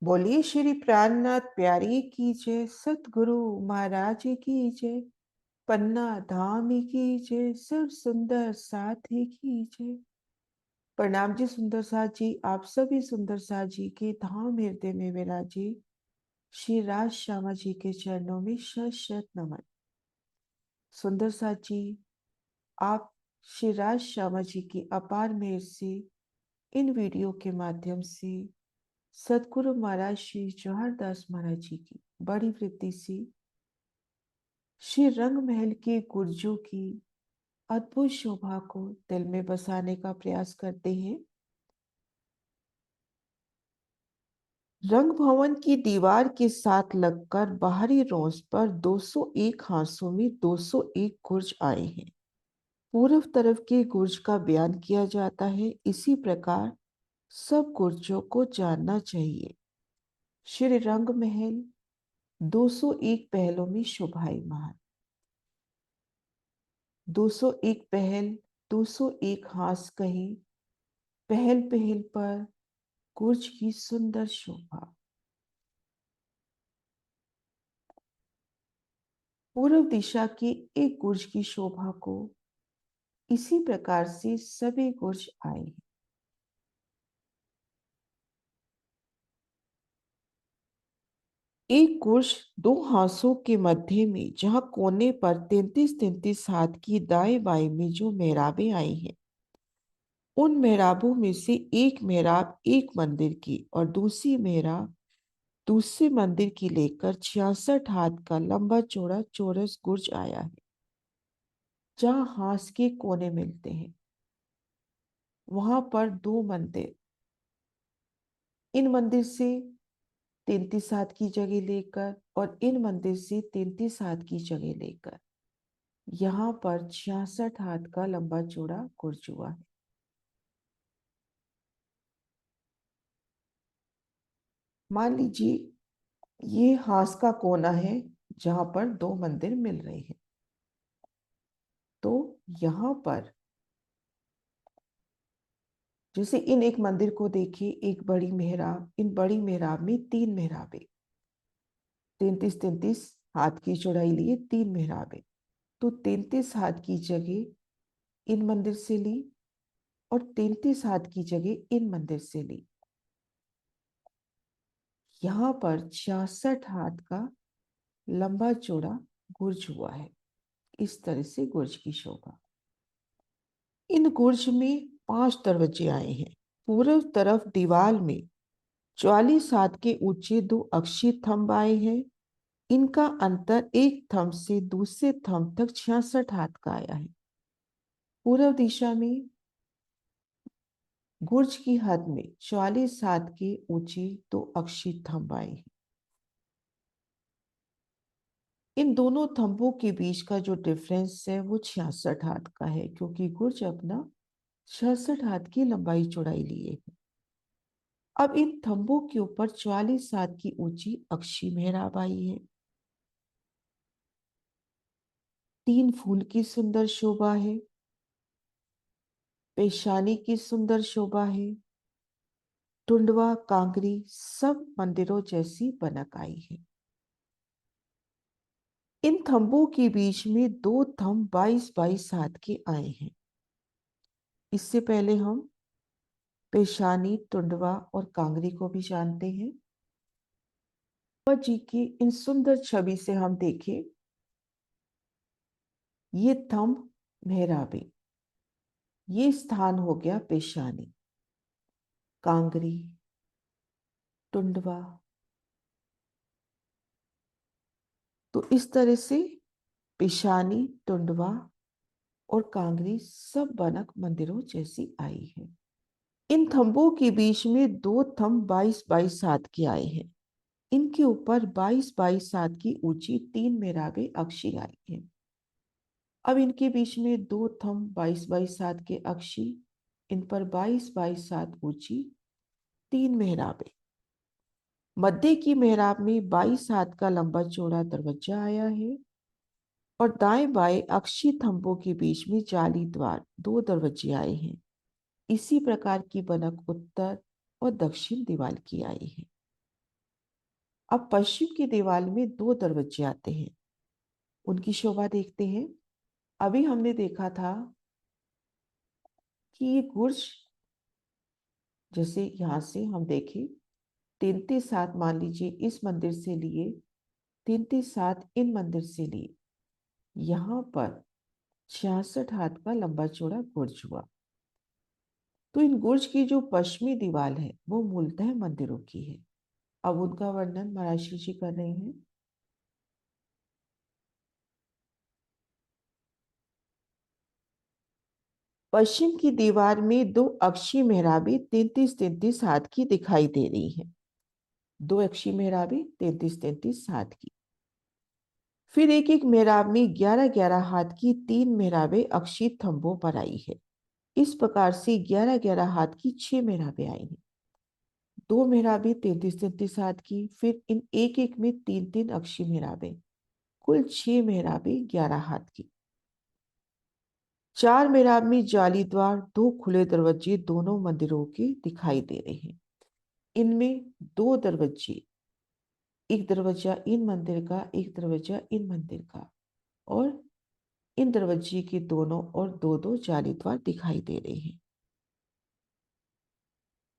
बोलिए श्री प्राणनाथ प्यारी की जय, सतगुरु महाराज की जय, पन्ना धाम की जय, सब सुंदर साथी की जय। प्रणाम जी सुंदर साथ जी, आप सभी सुंदर साथ जी के धाम हृदय में विराजे श्री राज श्यामा जी के चरणों में शत शत नमन। सुंदर साथ जी, आप श्री राज श्यामा जी की अपार मेहर से इन वीडियो के माध्यम से सतगुरु महाराज श्री जवाहरदास महाराज जी की बड़ी वृत्ति से श्री रंग महल के गुर्जों की अद्भुत शोभा को दिल में बसाने का प्रयास करते हैं। रंग भवन की दीवार के साथ लगकर बाहरी रोज पर 201 हांसों में 201 गुर्ज आए हैं। पूर्व तरफ के गुर्ज का बयान किया जाता है। इसी प्रकार सब गुर्जों को जानना चाहिए। श्री रंग महल 201 पहलों में शोभायमान, 201 पहल, 201 हास कहीं, पहल पहल पर गुर्ज की सुंदर शोभा। पूर्व दिशा की एक गुर्ज की शोभा को इसी प्रकार से सभी गुर्ज आए हैं। एक गुर्ज दो हांसों के मध्य में, जहां कोने पर 33-33 हाथ की दाएं बाएं में जो मेहराबें आई हैं, उन मेहराबों में से एक मेहराब एक मंदिर की और दूसरी मेहराब दूसरे मंदिर की लेकर 66 हाथ का लंबा चौड़ा चौरस गुर्ज आया है। जहां हास के कोने मिलते हैं वहां पर दो मंदिर, इन मंदिर से 33 हाथ की जगह लेकर और इन मंदिर से 33 हाथ की जगह लेकर यहाँ पर 66 हाथ का लंबा चौड़ा गुर्ज हुआ है। मान लीजिए ये हास का कोना है जहां पर दो मंदिर मिल रहे हैं। तो यहाँ पर जैसे इन एक मंदिर को देखिए, एक बड़ी मेहराब, इन बड़ी मेहराब में तीन मेहराबें, 33-33 हाथ की चौड़ाई लिए तीन मेहराबें, तो 33 हाथ की जगह इन मंदिर से ली और 33 हाथ की जगह इन मंदिर से ली। यहाँ पर 66 हाथ का लंबा चौड़ा गुर्ज हुआ है। इस तरह से गुर्ज की शोभा। इन गुर्ज में 5 दरवाजे आए हैं। पूर्व तरफ दीवार में 44 हाथ के ऊंचे दो अक्षीय थंब आए हैं। इनका अंतर एक थंब से दूसरे थंब तक 66 हाथ का आया है। पूर्व दिशा में गुर्ज की हद में 44 हाथ के ऊंचे दो अक्षीय थंब आए हैं। इन दोनों थंबों के बीच का जो डिफरेंस है वो 66 हाथ का है, क्योंकि गुर्ज अपना 66 हाथ की लंबाई चौड़ाई लिए है। अब इन थंबों के ऊपर 44 हाथ की ऊंची अक्षी मेहराब आई है। 3 फूल की सुंदर शोभा है। पेशानी की सुंदर शोभा है। टुंडवा कांगरी सब मंदिरों जैसी बनक आई है। इन थंबों के बीच में दो थंब 22-22 हाथ के आए हैं। इससे पहले हम पेशानी, टुंडवा और कांगरी को भी जानते हैं। बाबा जी की इन सुंदर छवि से हम देखें, ये थंब मेहराबे, ये स्थान हो गया पेशानी, कांगरी, टुंडवा। तो इस तरह से पेशानी, टुंडवा और कांगरी सब बनक मंदिरों जैसी आई है। इन थंबों के बीच में दो थंब 22-22 हाथ के आए हैं। इनके ऊपर 22-22 हाथ की ऊंची 3 मेहराबें अक्षी आई हैं। अब इनके बीच में दो थंब 22-22 हाथ के अक्षी, इन पर 22-22 हाथ ऊंची 3 मेहराबें। मध्य की मेहराब में 22 हाथ का लंबा चौड़ा दरवाजा आया है और दाएं बाएं अक्षी थंबों के बीच में जाली द्वार 2 दरवाजे आए हैं। इसी प्रकार की बनक उत्तर और दक्षिण दीवार की आई है। अब पश्चिम की दीवार में 2 दरवाजे आते हैं, उनकी शोभा देखते हैं। अभी हमने देखा था कि ये गुर्ज, जैसे यहाँ से हम देखें 33 हाथ मान लीजिए इस मंदिर से लिए, 33 हाथ इन मंदिर से लिए, यहाँ पर 66 हाथ का लंबा चौड़ा गुर्ज हुआ। तो इन गुर्ज की जो पश्चिमी दीवार है वो मूलतः मंदिरों की है। अब उनका वर्णन महाराज श्री जी कर रहे हैं। पश्चिम की दीवार में 2 अक्षीय मेहराबें 33-33 हाथ की दिखाई दे रही हैं। 2 अक्षीय मेहराबें 33-33 हाथ की। फिर एक एक मेहराब में 11-11 हाथ की 3 मेहराबें अक्षीय थंभों पर आई है। इस प्रकार से 11-11 हाथ की 6 मेहराबें आई हैं। 2 मेहराबें 33-33 हाथ की, फिर इन एक एक में 3-3 अक्षीय मेहराबें, कुल 6 मेहराबें 11 हाथ की। 4 मेहराब में जाली द्वार, 2 खुले दरवाजे दोनों मंदिरों के दिखाई दे रहे हैं। इनमें 2 दरवाजे, एक दरवाजा इन मंदिर का, एक दरवाजा इन मंदिर का, और इन दरवाजे के दोनों और 2-2 जाली द्वार दिखाई दे रहे हैं।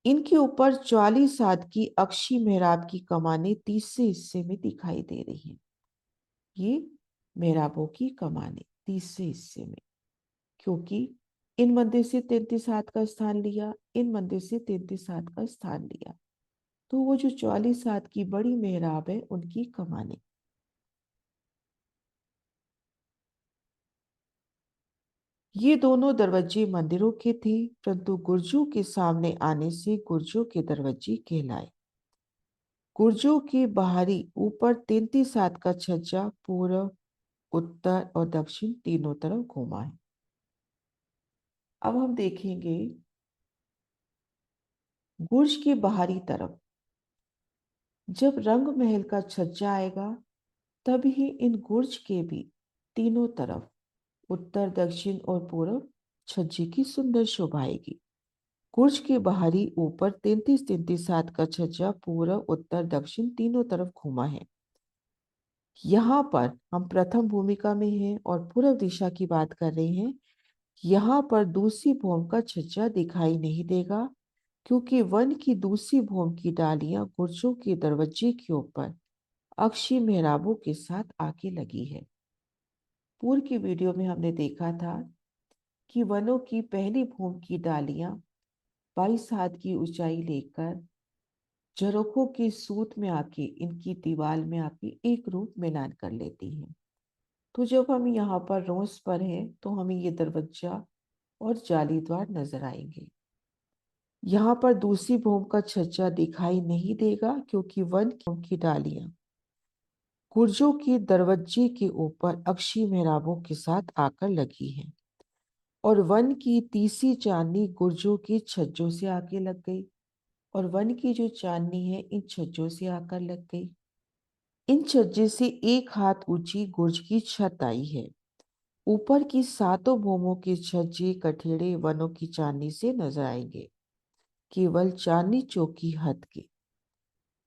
इनके ऊपर 44 हाथ की अक्षी मेहराब की कमानें तीसरे हिस्से में दिखाई दे रही हैं। ये मेहराबों की कमानें तीसरे हिस्से में, क्योंकि इन मंदिर से 33 हाथ का स्थान लिया, इन मंदिर से 33 हाथ का स्थान लिया, तो वो जो 44 हाथ की बड़ी मेहराब है उनकी कमानें। ये दोनों दरवाजे मंदिरों के थे, परंतु गुर्जों के सामने आने से गुर्जों के दरवाजे कहलाए। गुर्जों के बाहरी ऊपर 33 हाथ का छज्जा पूर्व, उत्तर और दक्षिण तीनों तरफ घूमा है। अब हम देखेंगे गुर्ज के बाहरी तरफ जब रंग महल का छज्जा आएगा, तब ही इन गुर्ज के भी तीनों तरफ, उत्तर, दक्षिण और पूर्व, छज्जे की सुंदर शोभा आएगी। गुर्ज के बाहरी ऊपर 33-33 हाथ का छज्जा पूर्व, उत्तर, दक्षिण तीनों तरफ घूमा है। यहाँ पर हम प्रथम भूमिका में हैं और पूर्व दिशा की बात कर रहे हैं। यहाँ पर दूसरी भूमि का छज्जा दिखाई नहीं देगा, क्योंकि वन की दूसरी भूमि की डालियां गुर्जों के दरवाजे के ऊपर अक्षी मेहराबों के साथ आके लगी है। पूर्व की वीडियो में हमने देखा था कि वनों की पहली भूमि की डालियां 22 हाथ की ऊंचाई लेकर झरोखों के सूत में आके इनकी दीवार में आके एक रूप मिलान कर लेती हैं। तो जब हम यहाँ पर रोज पर हैं तो हमें ये दरवाजा और जाली द्वार नजर आएंगे। यहाँ पर दूसरी भूमि का छज्जा दिखाई नहीं देगा, क्योंकि वन की डालियां गुर्जों के दरवाजे के ऊपर अक्षी मेहराबों के साथ आकर लगी हैं, और वन की तीसरी चांदनी गुर्जों के छज्जों से आके लग गई, और वन की जो चांदनी है इन छज्जों से आकर लग गई। इन छज्जे से 1 हाथ ऊंची गुर्ज की छत आई है। ऊपर की सातों भूमों के छज्जे कठेड़े वनों की चांदनी से नजर आएंगे, केवल चांदनी चौक की हद के।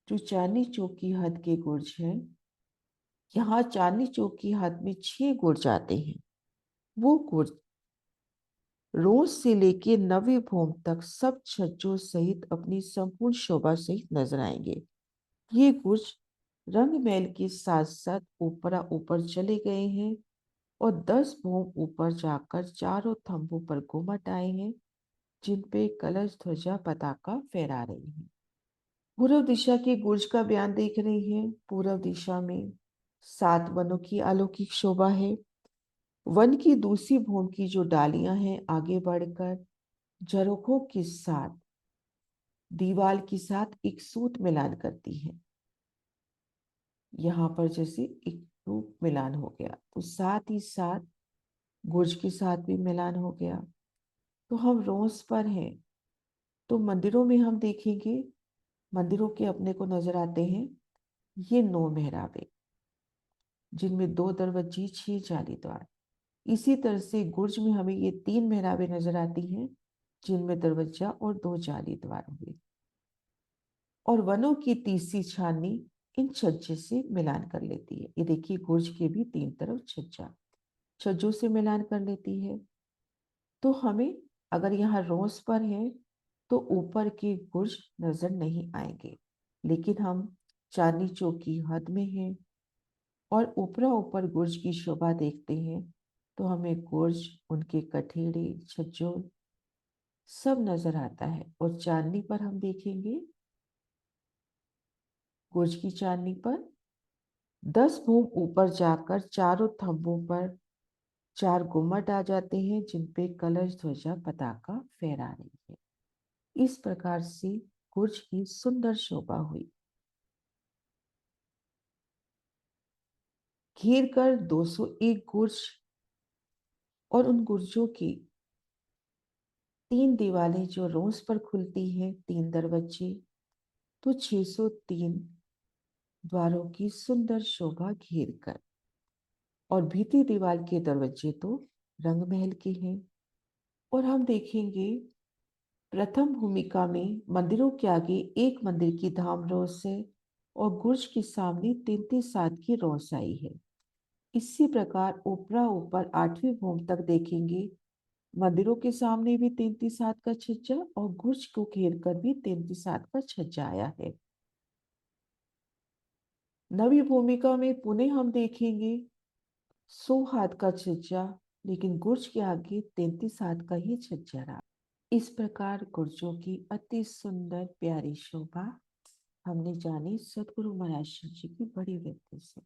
जो चांदनी चौक की हद के गुर्ज हैं, यहाँ चांदनी चौक की हद में 6 गुर्ज आते हैं। वो गुर्ज रोज से लेके नवी भूमि तक सब छज्जों सहित अपनी संपूर्ण शोभा सहित नजर आएंगे। ये गुर्ज रंग महल के साथ साथ ऊपरा ऊपर चले गए हैं और 10 भूमि ऊपर जाकर चारों थंभों पर घुमट आए हैं, जिन पे कलश ध्वजा पताका फहरा रही है। पूर्व दिशा के गुर्ज का बयान देख रहे हैं। पूर्व दिशा में 7 वनों की अलौकिक शोभा है। वन की दूसरी भूमि की जो डालियां हैं आगे बढ़कर झरोखों के साथ दीवार के साथ एक सूत मिलान करती है। यहाँ पर जैसे एक रूप मिलान हो गया, तो साथ ही साथ गुर्ज के साथ भी मिलान हो गया। तो हम रोज पर हैं, तो मंदिरों में हम देखेंगे, मंदिरों के अपने को नजर आते हैं ये 9 मेहराबें, जिनमें 2 दरवाजे 6 जाली द्वार। इसी तरह से गुर्ज में हमें ये 3 मेहराबें नजर आती हैं, जिनमें दरवाजा और 2 जाली द्वार हुए। और वनों की तीसरी छाननी इन छज्जे से मिलान कर लेती है। ये देखिए गुर्ज के भी 3 तरफ छज्जा, छज्जों से मिलान कर लेती है। तो हमें अगर यहाँ रोज पर है तो ऊपर के गुर्ज नजर नहीं आएंगे, लेकिन हम चांदनी चौक की हद में हैं और ऊपरा ऊपर गुर्ज की शोभा देखते हैं तो हमें गुर्ज, उनके कठेड़े, छज्जों सब नजर आता है। और चांदनी पर हम देखेंगे, गुर्ज की चांदनी पर 10 भूम ऊपर जाकर चारों थंबों पर 4 गुम्मट आ जाते हैं जिन पे कलश, ध्वजा, पताका फहरा रही है। इस प्रकार से गुर्ज की सुंदर शोभा हुई। घेर कर 201 गुर्ज और उन गुर्जों की 3 दीवारें जो रोज पर खुलती हैं, 3 दरवाजे, तो 603 द्वारों की सुंदर शोभा घेर कर। और भीतरी दीवार के दरवाजे तो रंग महल के हैं। और हम देखेंगे प्रथम भूमिका में मंदिरों के आगे एक मंदिर की धाम रोस है और गुर्ज के सामने 33 की रोसाई है। इसी प्रकार ऊपरा ऊपर 8वीं भूमि तक देखेंगे, मंदिरों के सामने भी 33 का छज्जा और गुर्ज को घेर कर भी 33 का छज्जा आया है। नवी भूमिका में पुनः हम देखेंगे 100 हाथ का छज्जा, लेकिन गुर्ज के आगे 33 का ही छज्जा रहा। इस प्रकार गुर्जों की अति सुंदर प्यारी शोभा हमने जानी सदगुरु महाराज जी की बड़ी व्यक्ति से।